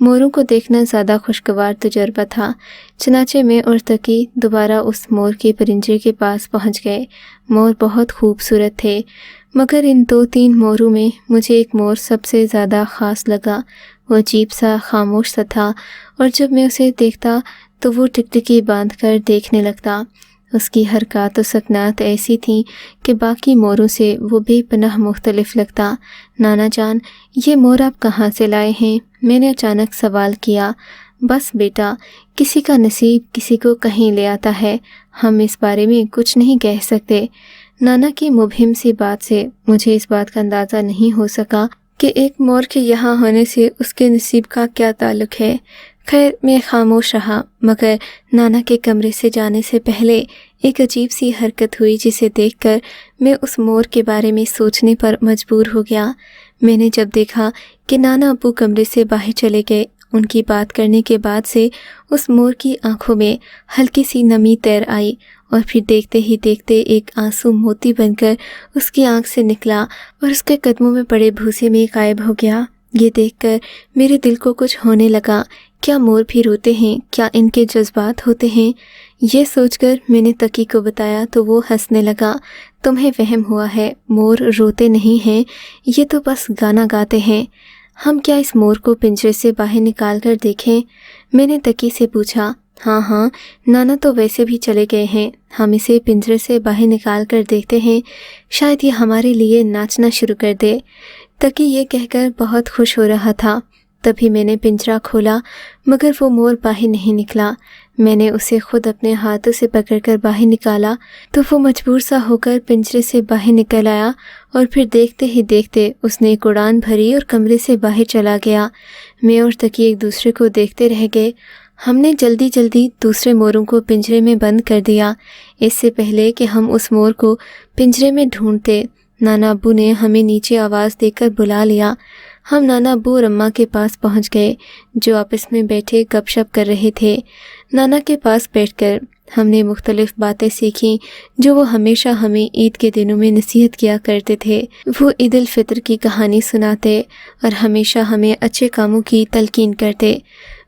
موروں کو دیکھنا زیادہ خوشگوار تجربہ تھا، چنانچہ میں اور تقی دوبارہ اس مور کے پرنجے کے پاس پہنچ گئے۔ مور بہت خوبصورت تھے، مگر ان 2-3 موروں میں مجھے ایک مور سب سے زیادہ خاص لگا۔ وہ عجیب سا خاموش سا تھا، اور جب میں اسے دیکھتا تو وہ ٹکٹکی باندھ کر دیکھنے لگتا۔ اس کی حرکات و سکنات ایسی تھیں کہ باقی موروں سے وہ بے پناہ مختلف لگتا۔ نانا جان، یہ مور آپ کہاں سے لائے ہیں؟ میں نے اچانک سوال کیا۔ بس بیٹا، کسی کا نصیب کسی کو کہیں لے آتا ہے، ہم اس بارے میں کچھ نہیں کہہ سکتے۔ نانا کی مبہم سی بات سے مجھے اس بات کا اندازہ نہیں ہو سکا کہ ایک مور کے یہاں ہونے سے اس کے نصیب کا کیا تعلق ہے۔ خیر، میں خاموش رہا، مگر نانا کے کمرے سے جانے سے پہلے ایک عجیب سی حرکت ہوئی جسے دیکھ کر میں اس مور کے بارے میں سوچنے پر مجبور ہو گیا۔ میں نے جب دیکھا کہ نانا ابو کمرے سے باہر چلے گئے، ان کی بات کرنے کے بعد سے اس مور کی آنکھوں میں ہلکی سی نمی تیر آئی، اور پھر دیکھتے ہی دیکھتے ایک آنسو موتی بن کر اس کی آنکھ سے نکلا اور اس کے قدموں میں پڑے بھوسے میں غائب ہو گیا۔ یہ دیکھ کر میرے دل کو کچھ ہونے لگا۔ کیا مور بھی روتے ہیں؟ کیا ان کے جذبات ہوتے ہیں؟ یہ سوچ کر میں نے تقی کو بتایا تو وہ ہنسنے لگا۔ تمہیں وہم ہوا ہے، مور روتے نہیں ہیں، یہ تو بس گانا گاتے ہیں۔ ہم کیا اس مور کو پنجرے سے باہر نکال کر دیکھیں؟ میں نے تقی سے پوچھا۔ ہاں، نانا تو ویسے بھی چلے گئے ہیں، ہم اسے پنجرے سے باہر نکال کر دیکھتے ہیں، شاید یہ ہمارے لیے ناچنا شروع کر دے۔ تقی یہ کہہ کر بہت خوش ہو رہا تھا۔ تبھی میں نے پنجرہ کھولا، مگر وہ مور باہر نہیں نکلا۔ میں نے اسے خود اپنے ہاتھوں سے پکڑ کر باہر نکالا تو وہ مجبور سا ہو کر پنجرے سے باہر نکل آیا، اور پھر دیکھتے ہی دیکھتے اس نے ایک اڑان بھری اور کمرے سے باہر چلا گیا۔ میں اور تقی ایک دوسرے کو دیکھتے رہ گئے۔ ہم نے جلدی دوسرے موروں کو پنجرے میں بند کر دیا، اس سے پہلے کہ ہم اس مور کو پنجرے میں ڈھونڈتے۔ نانا ابو نے ہمیں نیچے آواز دے کر بلا لیا۔ ہم نانا ابو اور اماں کے پاس پہنچ گئے، جو آپس میں بیٹھے گپ شپ کر رہے تھے۔ نانا کے پاس بیٹھ کر ہم نے مختلف باتیں سیکھیں جو وہ ہمیشہ ہمیں عید کے دنوں میں نصیحت کیا کرتے تھے۔ وہ عید الفطر کی کہانی سناتے اور ہمیشہ ہمیں اچھے کاموں کی تلقین کرتے،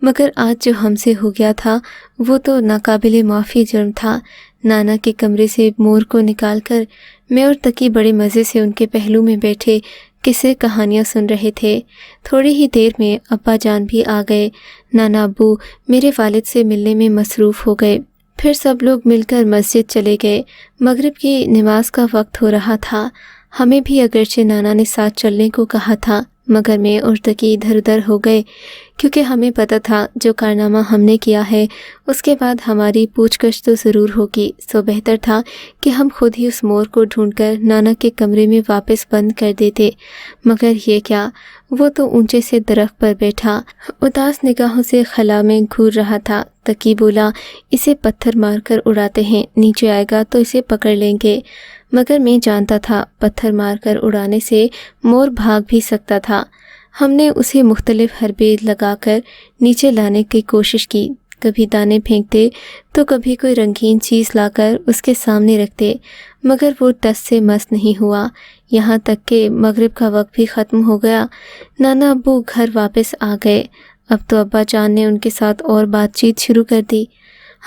مگر آج جو ہم سے ہو گیا تھا وہ تو ناقابل معافی جرم تھا۔ نانا کے کمرے سے مور کو نکال کر میں اور تقی بڑے مزے سے ان کے پہلو میں بیٹھے قصے کہانیاں سن رہے تھے۔ تھوڑی ہی دیر میں ابا جان بھی آ گئے۔ نانا ابو میرے والد سے ملنے میں مصروف ہو گئے، پھر سب لوگ مل کر مسجد چلے گئے۔ مغرب کی نماز کا وقت ہو رہا تھا۔ ہمیں بھی اگرچہ نانا نے ساتھ چلنے کو کہا تھا، مگر میں اور تقی ادھر ادھر ہو گئے، کیونکہ ہمیں پتہ تھا جو کارنامہ ہم نے کیا ہے اس کے بعد ہماری پوچھ گچھ تو ضرور ہوگی، سو بہتر تھا کہ ہم خود ہی اس مور کو ڈھونڈ کر نانا کے کمرے میں واپس بند کر دیتے۔ مگر یہ کیا، وہ تو اونچے سے درخت پر بیٹھا اداس نگاہوں سے خلا میں گھور رہا تھا۔ تقی بولا، اسے پتھر مار کر اڑاتے ہیں، نیچے آئے گا تو اسے پکڑ لیں گے۔ مگر میں جانتا تھا پتھر مار کر اڑانے سے مور بھاگ بھی سکتا تھا۔ ہم نے اسے مختلف حربے لگا کر نیچے لانے کی کوشش کی، کبھی دانے پھینکتے تو کبھی کوئی رنگین چیز لا کر اس کے سامنے رکھتے، مگر وہ ٹس سے مس نہیں ہوا۔ یہاں تک کہ مغرب کا وقت بھی ختم ہو گیا۔ نانا ابو گھر واپس آ گئے۔ اب تو ابا جان نے ان کے ساتھ اور بات چیت شروع کر دی۔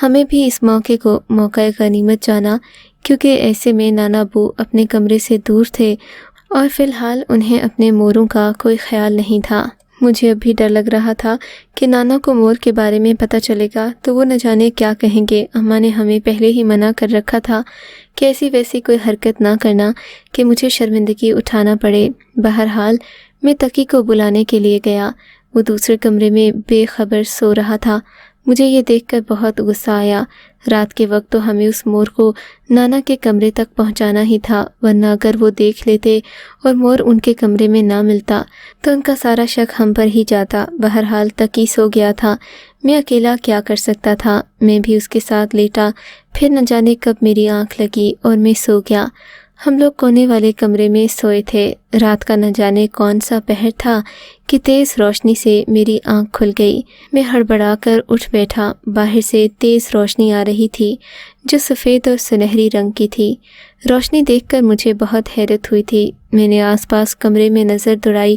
ہمیں بھی اس موقع کو موقع غنیمت جانا، کیونکہ ایسے میں نانا ابو اپنے کمرے سے دور تھے اور فی الحال انہیں اپنے موروں کا کوئی خیال نہیں تھا۔ مجھے اب بھی ڈر لگ رہا تھا کہ نانا کو مور کے بارے میں پتہ چلے گا تو وہ نہ جانے کیا کہیں گے۔ اماں نے ہمیں پہلے ہی منع کر رکھا تھا کہ ایسی ویسی کوئی حرکت نہ کرنا کہ مجھے شرمندگی اٹھانا پڑے۔ بہرحال میں تقی کو بلانے کے لیے گیا۔ وہ دوسرے کمرے میں بے خبر سو رہا تھا۔ مجھے یہ دیکھ کر بہت غصہ آیا۔ رات کے وقت تو ہمیں اس مور کو نانا کے کمرے تک پہنچانا ہی تھا، ورنہ اگر وہ دیکھ لیتے اور مور ان کے کمرے میں نہ ملتا تو ان کا سارا شک ہم پر ہی جاتا۔ بہرحال تقی سو گیا تھا، میں اکیلا کیا کر سکتا تھا۔ میں بھی اس کے ساتھ لیٹا، پھر نہ جانے کب میری آنکھ لگی اور میں سو گیا۔ ہم لوگ کونے والے کمرے میں سوئے تھے۔ رات کا نہ جانے کون سا پہر تھا کہ تیز روشنی سے میری آنکھ کھل گئی۔ میں ہڑبڑا کر اٹھ بیٹھا۔ باہر سے تیز روشنی آ رہی تھی جو سفید اور سنہری رنگ کی تھی۔ روشنی دیکھ کر مجھے بہت حیرت ہوئی تھی۔ میں نے آس پاس کمرے میں نظر دوڑائی۔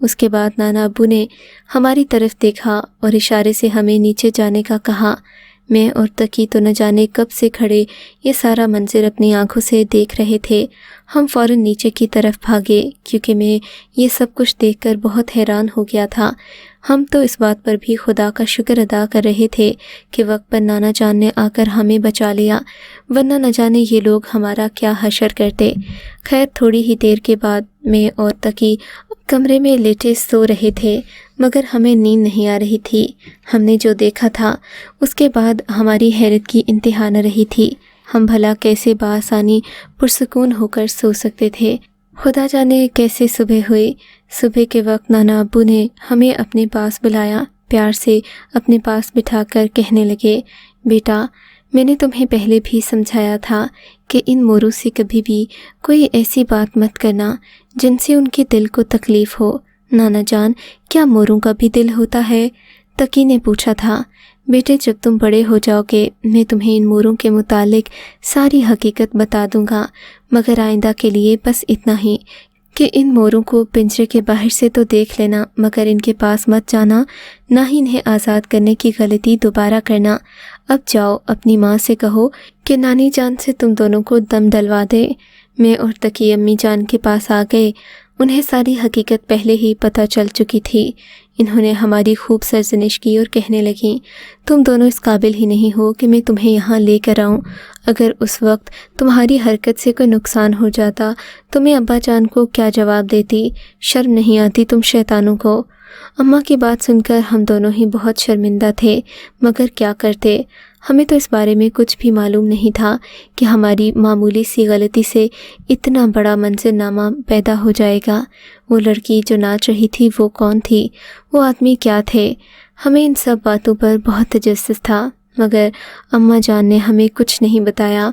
اس کے بعد نانا ابو نے ہماری طرف دیکھا اور اشارے سے ہمیں نیچے جانے کا کہا۔ میں اور تقی تو نہ جانے کب سے کھڑے یہ سارا منظر اپنی آنکھوں سے دیکھ رہے تھے۔ ہم فوراً نیچے کی طرف بھاگے کیونکہ میں یہ سب کچھ دیکھ کر بہت حیران ہو گیا تھا۔ ہم تو اس بات پر بھی خدا کا شکر ادا کر رہے تھے کہ وقت پر نانا جان نے آ کر ہمیں بچا لیا، ورنہ نہ جانے یہ لوگ ہمارا کیا حشر کرتے۔ خیر تھوڑی ہی دیر کے بعد میں اور تقی کمرے میں لیٹے سو رہے تھے، مگر ہمیں نیند نہیں آ رہی تھی۔ ہم نے جو دیکھا تھا اس کے بعد ہماری حیرت کی انتہا نہ رہی تھی۔ ہم بھلا کیسے بآسانی پرسکون ہو کر سو سکتے تھے؟ خدا جانے کیسے صبح ہوئی۔ صبح کے وقت نانا ابو نے ہمیں اپنے پاس بلایا، پیار سے اپنے پاس بٹھا کر کہنے لگے، بیٹا میں نے تمہیں پہلے بھی سمجھایا تھا کہ ان موروں سے کبھی بھی کوئی ایسی بات مت کرنا جن سے ان کے دل کو تکلیف ہو۔ نانا جان کیا موروں کا بھی دل ہوتا ہے؟ تقی نے پوچھا تھا۔ بیٹے جب تم بڑے ہو جاؤ گے میں تمہیں ان موروں کے متعلق ساری حقیقت بتا دوں گا، مگر آئندہ کے لیے بس اتنا ہی کہ ان موروں کو پنجرے کے باہر سے تو دیکھ لینا، مگر ان کے پاس مت جانا، نہ ہی انہیں آزاد کرنے کی غلطی دوبارہ کرنا۔ اب جاؤ اپنی ماں سے کہو کہ نانی جان سے تم دونوں کو دم ڈلوا دے۔ میں اور تقی امی جان کے پاس آ گئے۔ انہیں ساری حقیقت پہلے ہی پتہ چل چکی تھی۔ انہوں نے ہماری خوب سرزنش کی اور کہنے لگیں، تم دونوں اس قابل ہی نہیں ہو کہ میں تمہیں یہاں لے کر آؤں۔ اگر اس وقت تمہاری حرکت سے کوئی نقصان ہو جاتا تو میں ابا جان کو کیا جواب دیتی؟ شرم نہیں آتی تم شیطانوں کو؟ اماں کی بات سن کر ہم دونوں ہی بہت شرمندہ تھے، مگر کیا کرتے؟ ہمیں تو اس بارے میں کچھ بھی معلوم نہیں تھا کہ ہماری معمولی سی غلطی سے اتنا بڑا منظرنامہ پیدا ہو جائے گا۔ وہ لڑکی جو ناچ رہی تھی وہ کون تھی؟ وہ آدمی کیا تھے؟ ہمیں ان سب باتوں پر بہت تجسس تھا، مگر اماں جان نے ہمیں کچھ نہیں بتایا۔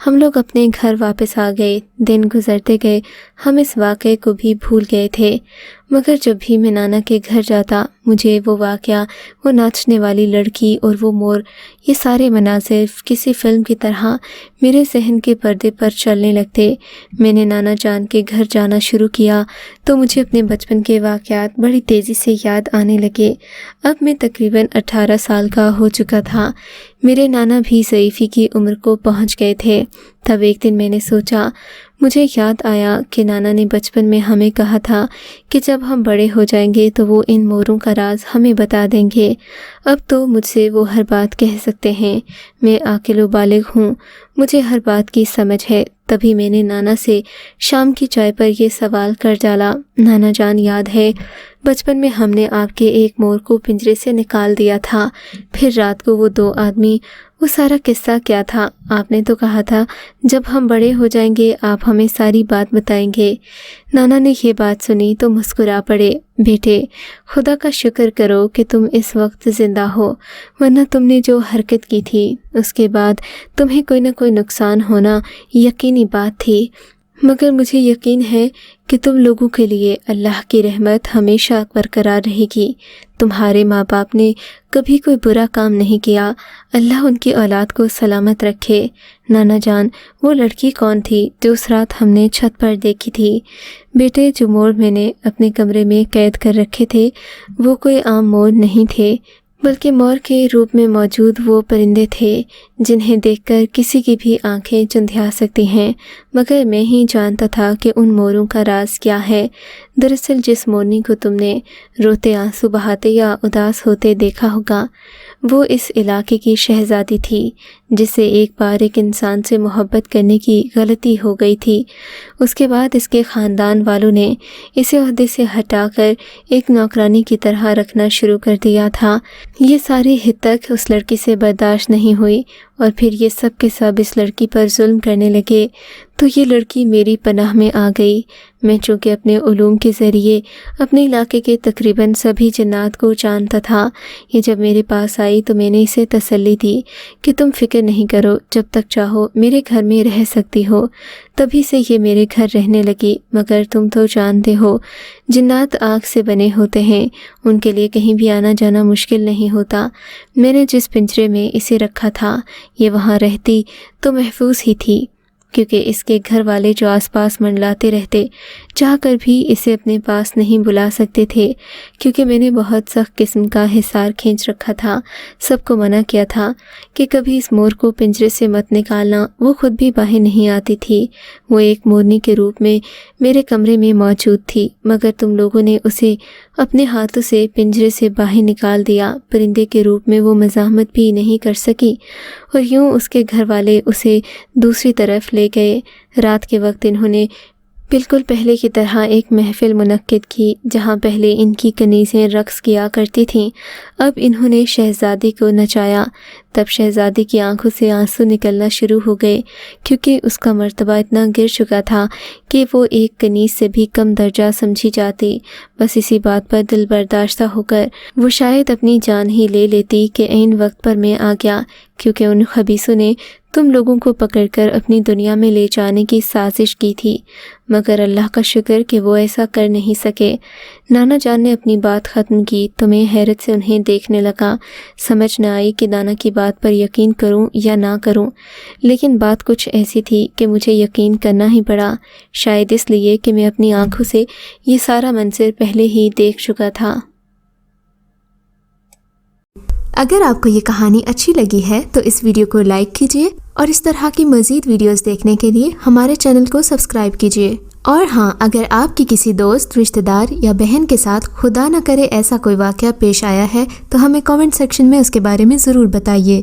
ہم لوگ اپنے گھر واپس آ گئے۔ دن گزرتے گئے، ہم اس واقعے کو بھی بھول گئے تھے، مگر جب بھی میں نانا کے گھر جاتا مجھے وہ واقعہ، وہ ناچنے والی لڑکی اور وہ مور، یہ سارے مناظر کسی فلم کی طرح میرے ذہن کے پردے پر چلنے لگتے۔ میں نے نانا جان کے گھر جانا شروع کیا تو مجھے اپنے بچپن کے واقعات بڑی تیزی سے یاد آنے لگے۔ اب میں تقریباً 18 سال کا ہو چکا تھا۔ میرے نانا بھی ضعیفی کی عمر کو پہنچ گئے تھے۔ تب ایک دن میں نے سوچا، مجھے یاد آیا کہ نانا نے بچپن میں ہمیں کہا تھا کہ جب ہم بڑے ہو جائیں گے تو وہ ان موروں کا راز ہمیں بتا دیں گے۔ اب تو مجھ سے وہ ہر بات کہہ سکتے ہیں۔ میں عاقل و بالغ ہوں، مجھے ہر بات کی سمجھ ہے۔ تبھی میں نے نانا سے شام کی چائے پر یہ سوال کر ڈالا، نانا جان یاد ہے بچپن میں ہم نے آپ کے ایک مور کو پنجرے سے نکال دیا تھا، پھر رات کو وہ 2 آدمی، وہ سارا قصہ کیا تھا؟ آپ نے تو کہا تھا جب ہم بڑے ہو جائیں گے آپ ہمیں ساری بات بتائیں گے۔ نانا نے یہ بات سنی تو مسکرا پڑے، بیٹے خدا کا شکر کرو کہ تم اس وقت زندہ ہو، ورنہ تم نے جو حرکت کی تھی اس کے بعد تمہیں کوئی نہ کوئی نقصان ہونا یقینی بات تھی، مگر مجھے یقین ہے کہ تم لوگوں کے لیے اللہ کی رحمت ہمیشہ برقرار رہے گی۔ تمہارے ماں باپ نے کبھی کوئی برا کام نہیں کیا، اللہ ان کی اولاد کو سلامت رکھے۔ نانا جان وہ لڑکی کون تھی جو اس رات ہم نے چھت پر دیکھی تھی؟ بیٹے جو مور میں نے اپنے کمرے میں قید کر رکھے تھے وہ کوئی عام مور نہیں تھے، بلکہ مور کے روپ میں موجود وہ پرندے تھے جنہیں دیکھ کر کسی کی بھی آنکھیں چندھیا سکتی ہیں، مگر میں ہی جانتا تھا کہ ان موروں کا راز کیا ہے۔ دراصل جس مورنی کو تم نے روتے آنسو بہاتے یا اداس ہوتے دیکھا ہوگا وہ اس علاقے کی شہزادی تھی، جسے ایک بار ایک انسان سے محبت کرنے کی غلطی ہو گئی تھی۔ اس کے بعد اس کے خاندان والوں نے اسے عہدے سے ہٹا کر ایک نوکرانی کی طرح رکھنا شروع کر دیا تھا۔ یہ ساری حد تک اس لڑکی سے برداشت نہیں ہوئی اور پھر یہ سب کے سب اس لڑکی پر ظلم کرنے لگے، تو یہ لڑکی میری پناہ میں آ گئی۔ میں چونکہ اپنے علوم کے ذریعے اپنے علاقے کے تقریباً سبھی جنات کو جانتا تھا، یہ جب میرے پاس آئی تو میں نے اسے تسلی دی کہ تم فکر نہیں کرو، جب تک چاہو میرے گھر میں رہ سکتی ہو۔ تبھی سے یہ میرے گھر رہنے لگی، مگر تم تو جانتے ہو جنات آگ سے بنے ہوتے ہیں، ان کے لیے کہیں بھی آنا جانا مشکل نہیں ہوتا۔ میں نے جس پنجرے میں اسے رکھا تھا یہ وہاں رہتی تو محفوظ ہی تھی، کیونکہ اس کے گھر والے جو آس پاس منڈلاتے رہتے چاہ کر بھی اسے اپنے پاس نہیں بلا سکتے تھے، کیونکہ میں نے بہت سخت قسم کا حصار کھینچ رکھا تھا۔ سب کو منع کیا تھا کہ کبھی اس مور کو پنجرے سے مت نکالنا۔ وہ خود بھی باہر نہیں آتی تھی۔ وہ ایک مورنی کے روپ میں میرے کمرے میں موجود تھی، مگر تم لوگوں نے اسے اپنے ہاتھوں سے پنجرے سے باہر نکال دیا۔ پرندے کے روپ میں وہ مزاحمت بھی نہیں کر سکی، اور یوں اس کے گھر والے اسے دوسری طرف لے گئے۔ رات کے وقت انہوں نے بالکل پہلے کی طرح ایک محفل منعقد کی، جہاں پہلے ان کی کنیزیں رقص کیا کرتی تھیں، اب انہوں نے شہزادی کو نچایا۔ تب شہزادی کی آنکھوں سے آنسو نکلنا شروع ہو گئے، کیونکہ اس کا مرتبہ اتنا گر چکا تھا کہ وہ ایک کنیز سے بھی کم درجہ سمجھی جاتی۔ بس اسی بات پر دل برداشتہ ہو کر وہ شاید اپنی جان ہی لے لیتی کہ عین وقت پر میں آ گیا، کیونکہ ان خبیثوں نے تم لوگوں کو پکڑ کر اپنی دنیا میں لے جانے کی سازش کی تھی، مگر اللہ کا شکر کہ وہ ایسا کر نہیں سکے۔ نانا جان نے اپنی بات ختم کی تو میں حیرت سے انہیں دیکھنے لگا۔ سمجھ نہ آئی کہ نانا کی بات پر یقین کروں یا نہ کروں، لیکن بات کچھ ایسی تھی کہ مجھے یقین کرنا ہی پڑا، شاید اس لیے کہ میں اپنی آنکھوں سے یہ سارا منظر پہلے ہی دیکھ چکا تھا۔ اگر آپ کو یہ کہانی اچھی لگی ہے تو اس ویڈیو کو لائک کیجیے، اور اس طرح کی مزید ویڈیوز دیکھنے کے لیے ہمارے چینل کو سبسکرائب کیجیے۔ اور ہاں، اگر آپ کی کسی دوست، رشتہ دار یا بہن کے ساتھ خدا نہ کرے ایسا کوئی واقعہ پیش آیا ہے تو ہمیں کامنٹ سیکشن میں اس کے بارے میں ضرور بتائیے۔